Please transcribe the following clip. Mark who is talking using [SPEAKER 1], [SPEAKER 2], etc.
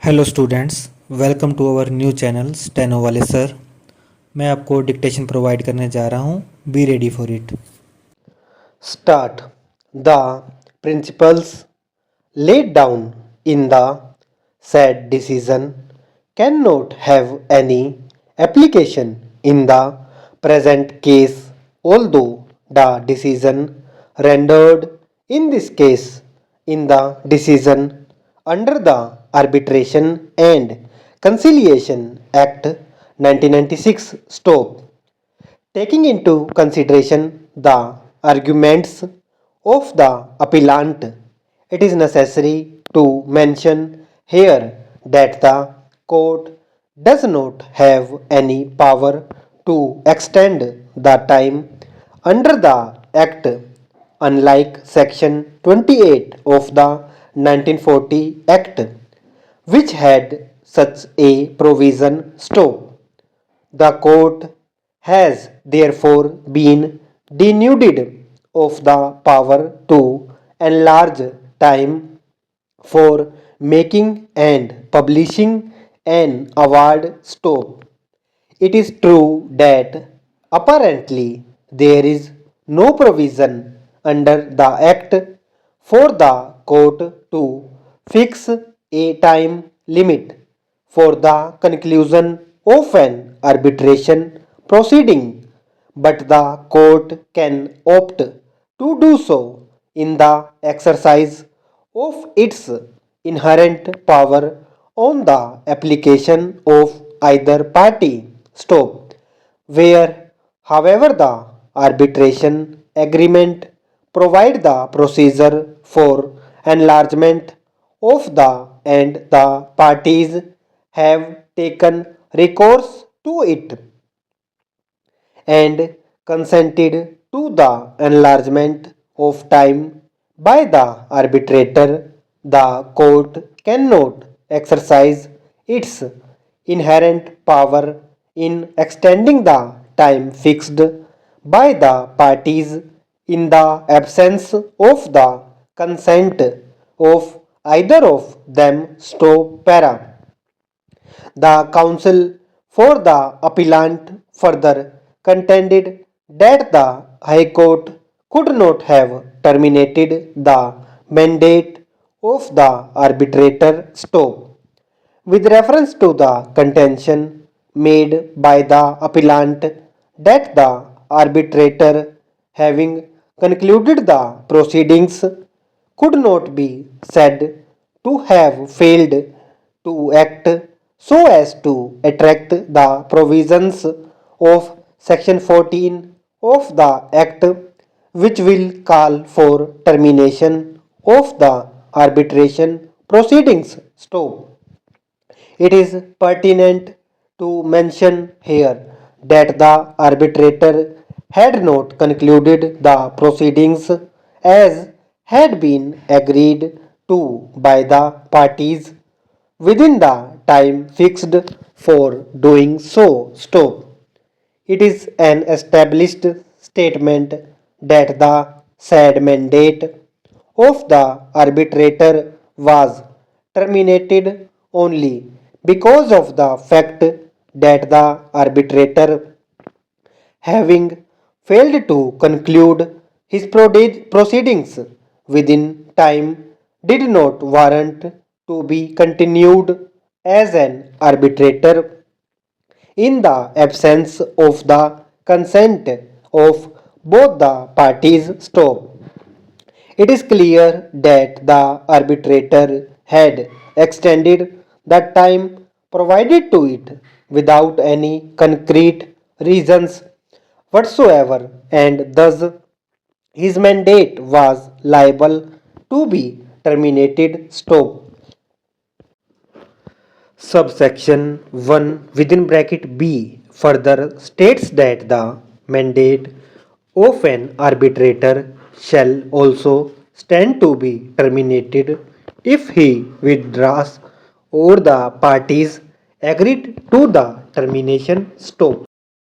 [SPEAKER 1] Hello students, welcome to our new channel steno वाले sir. मैं आपको डिक्टेशन प्रोवाइड करने जा रहा हूँ। Be ready for it.
[SPEAKER 2] Start. The principles laid down in the said decision cannot have any application in the present case, although the decision rendered in this case in the decision under the Arbitration and Conciliation Act 1996 stop. Taking into consideration the arguments of the appellant, it is necessary to mention here that the court does not have any power to extend the time under the Act, unlike Section 28 of the 1940 Act, which had such a provision stop. The court has therefore been denuded of the power to enlarge time for making and publishing an award stop. It is true that apparently there is no provision under the Act for the court to fix a time limit for the conclusion of an arbitration proceeding, but the court can opt to do so in the exercise of its inherent power on the application of either party stop, where however the arbitration agreement provide the procedure for enlargement of the and the parties have taken recourse to it and consented to the enlargement of time by the arbitrator, the court cannot exercise its inherent power in extending the time fixed by the parties in the absence of the consent of either of them. Stop para. The counsel for the appellant further contended that the High Court could not have terminated the mandate of the arbitrator stop. With reference to the contention made by the appellant that the arbitrator, having concluded the proceedings, could not be said to have failed to act so as to attract the provisions of Section 14 of the Act, which will call for termination of the arbitration proceedings. Stop. It is pertinent to mention here that the arbitrator had not concluded the proceedings as had been agreed to by the parties within the time fixed for doing so. Stop. It is an established statement that the said mandate of the arbitrator was terminated only because of the fact that the arbitrator, having failed to conclude his proceedings within time, did not warrant to be continued as an arbitrator in the absence of the consent of both the parties. Stop. It is clear that the arbitrator had extended the time provided to it without any concrete reasons whatsoever, and thus his mandate was liable to be terminated. Stop. Subsection 1 within bracket B further states that the mandate of an arbitrator shall also stand to be terminated if he withdraws or the parties agreed to the termination. Stop.